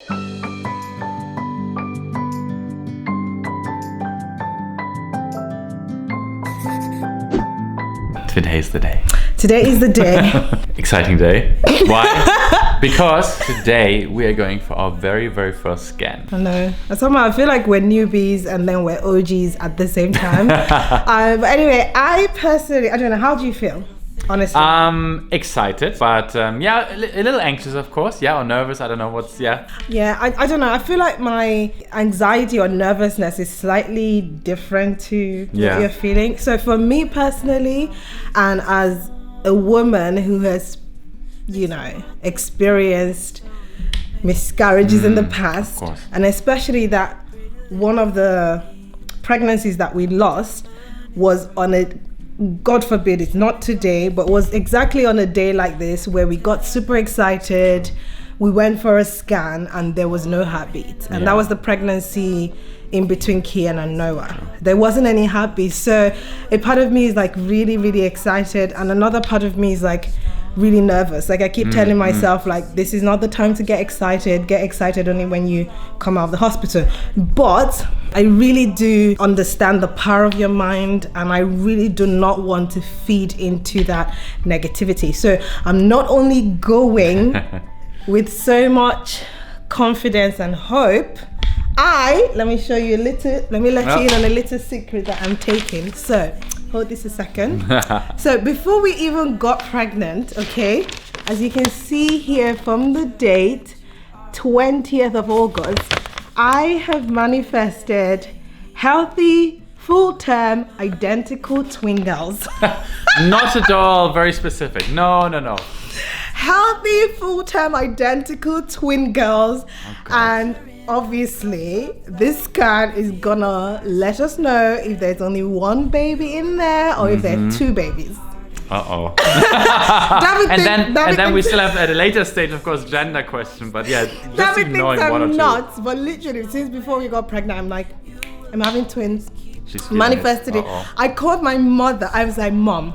Today's the day. Today is the day. Exciting day. Why? Because today we are going for our very, very first scan. I know. Somehow I feel like we're newbies and then we're OGs at the same time. But anyway, I personally, I don't know, how do you feel? Honestly. Excited, but yeah, a little anxious, of course. Yeah, or nervous. I don't know what's, yeah. Yeah, I don't know. I feel like my anxiety or nervousness is slightly different to what you're feeling. So for me personally, and as a woman who has, experienced miscarriages in the past, and especially that one of the pregnancies that we lost was on a, God forbid it's not today, but was exactly on a day like this where we got super excited. We went for a scan and there was no heartbeat. And that was the pregnancy in between Kian and Noah. There wasn't any heartbeat. So a part of me is like really, really excited. And another part of me is like really nervous. Like I keep telling myself like, this is not the time to get excited. Get excited only when you come out of the hospital. But I really do understand the power of your mind, and I really do not want to feed into that negativity. So I'm not only going with so much confidence and hope, let me show you a little, let me let you in on a little secret that I'm taking. So hold this a second. So before we even got pregnant, okay, as you can see here from the date, 20th of August, I have manifested healthy, full-term, identical twin girls. Not at all very specific. No. Healthy, full-term, identical twin girls. And obviously, this scan is gonna let us know if there's only one baby in there or if there are two babies. Uh-oh. and then we still have at a later stage, of course, gender question. But yeah, just ignoring one or two. Not, but literally, since before we got pregnant, I'm like, I'm having twins. She's manifested it. I called my mother. I was like, Mom,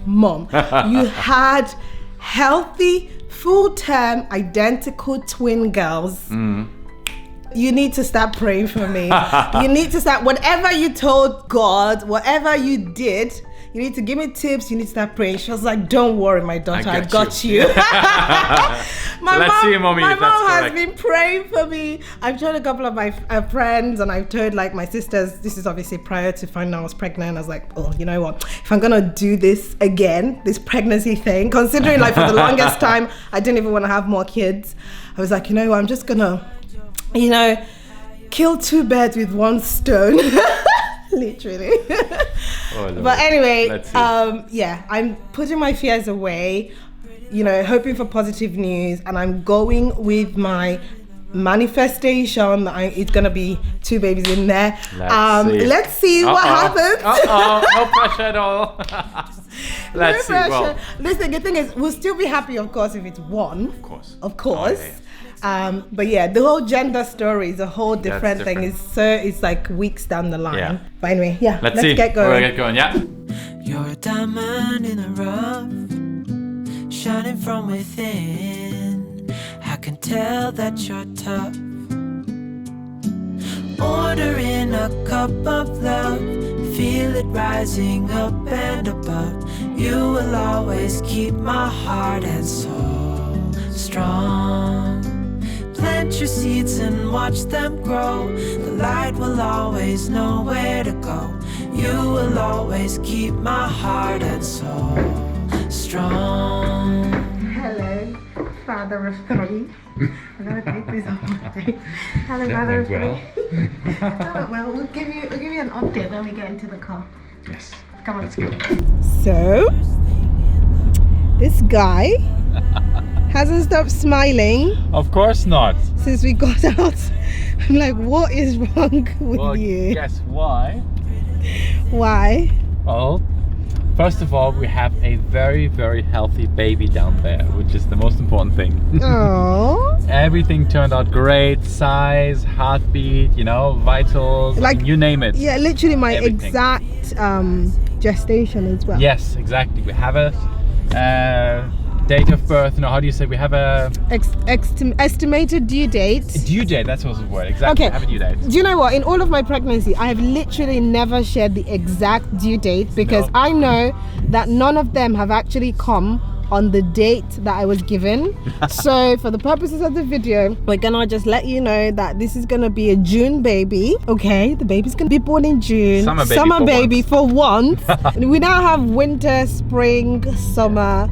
you had healthy, full-term, identical twin girls. You need to start praying for me. You need to start, whatever you told God, whatever you did, you need to give me tips. You need to start praying. She was like, don't worry, my daughter, I got you. My mom has been praying for me. I've told a couple of my friends, and I've told like my sisters. This is obviously prior to finding out I was pregnant. I was like, oh, you know what? If I'm gonna do this again, this pregnancy thing, considering like for the longest time, I didn't even want to have more kids. I was like, you know what? I'm just gonna, kill two birds with one stone. Literally. But anyway, I'm putting my fears away, hoping for positive news, and I'm going with my manifestation that it's gonna be two babies in there. Let's see what happens. No pressure at all. Let's see. Well, listen, the thing is, we'll still be happy, of course, if it's one. Of course. Oh, yeah. But yeah, the whole gender story is a whole different thing. It's like weeks down the line. Yeah. But anyway, let's get going. We'll get going, You're a diamond in the rough, shining from within. I can tell that you're tough. Ordering a cup of love, feel it rising up and above. You will always keep my heart and soul strong. Plant your seeds and watch them grow. The light will always know where to go. You will always keep my heart and soul strong. Hello, father of three. I'm gonna take this off my face. Hello, father of three. Well, we'll give you an update when we get into the car. Yes. Come on. Let's go. So, this guy hasn't stopped smiling. Of course not. Since we got out. I'm like, what is wrong with you? Guess why? Why? Well, first of all, we have a very, very healthy baby down there, which is the most important thing. Aww. Everything turned out great. Size, heartbeat, vitals, like, you name it. Yeah, literally my exact gestation as well. Yes, exactly. We have a date of birth. No, how do you say? We have a estimated due date. Due date. That's what the word. Exactly. Okay. Have a due date. Do you know what? In all of my pregnancy, I have literally never shared the exact due date because I know that none of them have actually come on the date that I was given. So for the purposes of the video, we're gonna just let you know that this is gonna be a June baby. Okay, the baby's gonna be born in June. Summer baby for once. We now have winter, spring, summer.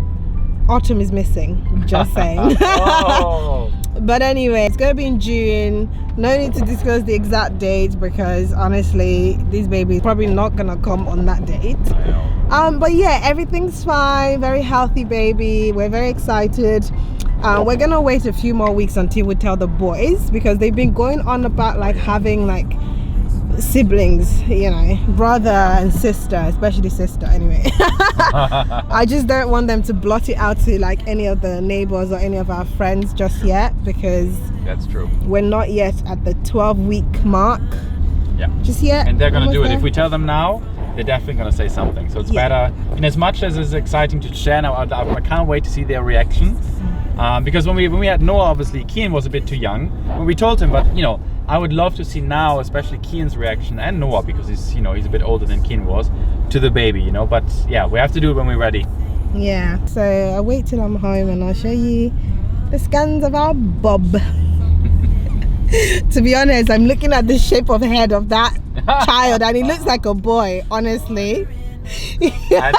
Autumn is missing, just saying. Oh. But anyway, it's gonna be in June. No need to disclose the exact date because honestly, this baby is probably not gonna come on that date. I know. But yeah, everything's fine. Very healthy baby. We're very excited. We're gonna wait a few more weeks until we tell the boys because they've been going on about like having like siblings, you know, brother and sister, especially sister anyway. I just don't want them to blot it out to like any of the neighbors or any of our friends just yet because that's true. We're not yet at the 12-week mark. Yeah. Just yet. And they're gonna do it. There. If we tell them now, they're definitely gonna say something. So it's better. And as much as it's exciting to share now, I can't wait to see their reaction. Because when we had Noah, obviously Kian was a bit too young. When we told him, but you know, I would love to see now, especially Kian's reaction and Noah, because he's, you know, he's a bit older than Kian was, to the baby, you know. But yeah, we have to do it when we're ready. Yeah. So I'll wait till I'm home and I'll show you the scans of our Bob. To be honest, I'm looking at the shape of head of that child and he looks like a boy, honestly. I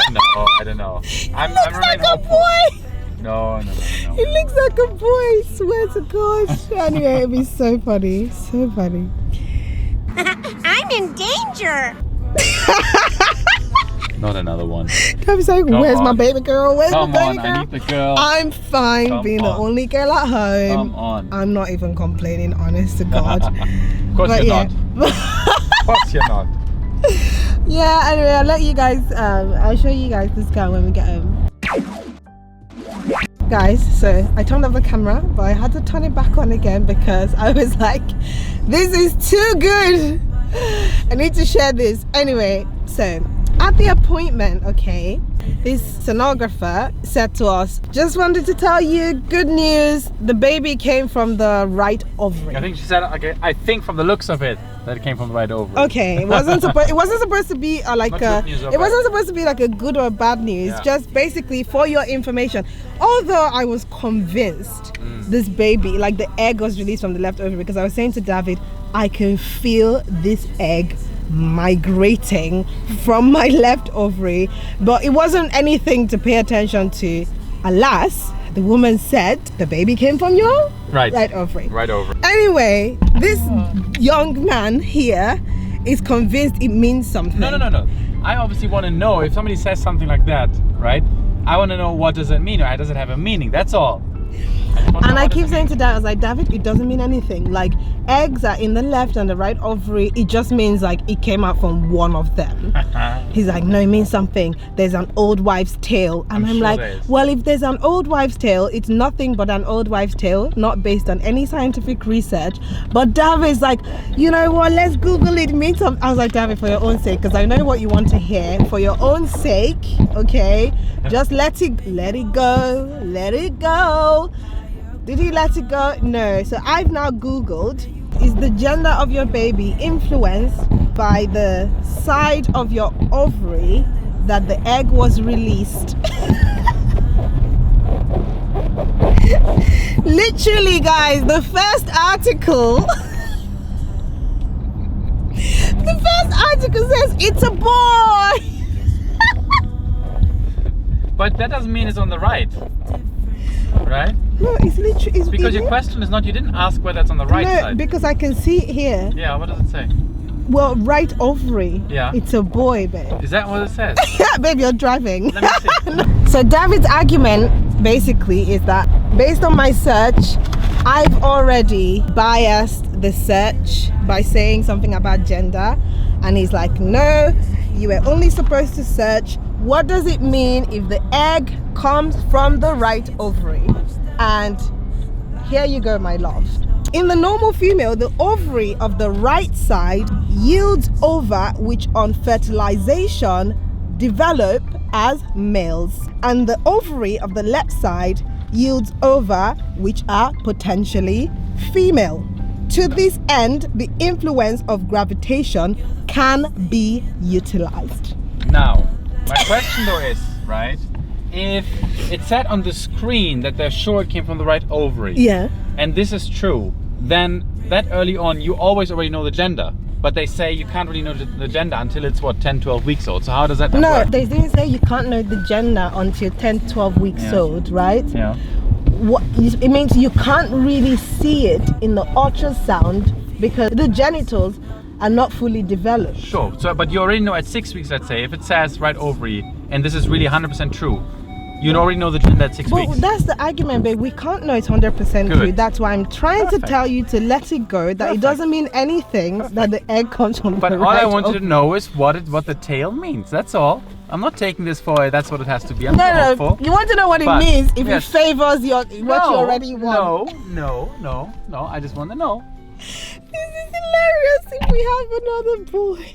don't know. I'm like a boy. No. He looks like a boy, swear to gosh. Anyway, it'd be so funny. So funny. I'm in danger. Not another one. I was like, where's my baby girl? Where's my baby girl? I need the girl. I'm fine being the only girl at home. Come on. I'm not even complaining, honest to God. Of course you're not. Of course you're not. Yeah, anyway, I'll let you guys, I'll show you guys this guy when we get home. Guys, so I turned off the camera, but I had to turn it back on again because I was like, this is too good. I need to share this. Anyway, so at the appointment, okay, this sonographer said to us, just wanted to tell you good news, the baby came from the right ovary. I think she said, okay, I think from the looks of it that it came from the right ovary. Okay, it wasn't supposed to be like it wasn't supposed to be like a good or bad news, just basically for your information. Although I was convinced this baby, like the egg was released from the left ovary, because I was saying to David, I can feel this egg migrating from my left ovary, but it wasn't anything to pay attention to. Alas, the woman said the baby came from your right ovary. Right ovary. Anyway, this young man here is convinced it means something. No. I obviously want to know if somebody says something like that, right? I want to know what does it mean, or does it have a meaning? That's all. And I keep saying to Dad, I was like, David, it doesn't mean anything. Like, eggs are in the left and the right ovary. It just means like it came out from one of them. He's like, no, it means something. There's an old wives' tale. And I'm sure like, well, if there's an old wives' tale, it's nothing but an old wives' tale, not based on any scientific research. But David's like, you know what, let's Google it. It means something. I was like, David, for your own sake, because I know what you want to hear. For your own sake, okay? Just let it go. Let it go. Did he let it go? No. So I've now Googled, is the gender of your baby influenced by the side of your ovary that the egg was released? Literally, guys, the first article says it's a boy. But that doesn't mean it's on the right, right? No, it's literally... Because your question is not, you didn't ask whether it's on the right side. No, because I can see it here. Yeah, what does it say? Well, right ovary. Yeah. It's a boy, babe. Is that what it says? Babe, you're driving. Let me see. So David's argument basically is that based on my search, I've already biased the search by saying something about gender. And he's like, no, you were only supposed to search, what does it mean if the egg comes from the right ovary? And here you go, my love. In the normal female, the ovary of the right side yields ova, which on fertilization develop as males, and the ovary of the left side yields ova, which are potentially female. To this end, the influence of gravitation can be utilized. Now, my question though is, right, if it said on the screen that they're sure it came from the right ovary, Yeah. and this is true, then that early on you always already know the gender. But they say you can't really know the gender until it's, what, 10, 12 weeks old. So how does that No, work? they didn't say you can't know the gender until 10, 12 weeks Yeah. old, right? Yeah. What it means, you can't really see it in the ultrasound because the genitals are not fully developed. Sure. So, but you already know at 6 weeks, let's say, if it says right ovary, and this is really 100% true, you already know the gender at 6 But weeks. that's the argument, babe. We can't know it's 100% Good. true. That's why I'm trying Perfect. to tell you to let it go. That Perfect. it doesn't mean anything that the egg comes from But the all right I wanted to ovary. know is what the tail means. That's all. I'm not taking this for that's what it has to be. I'm No, not no, hopeful. you want to know what it But, means if yes. it favors what you already want. No. I just want to know. This is hilarious if we have another boy.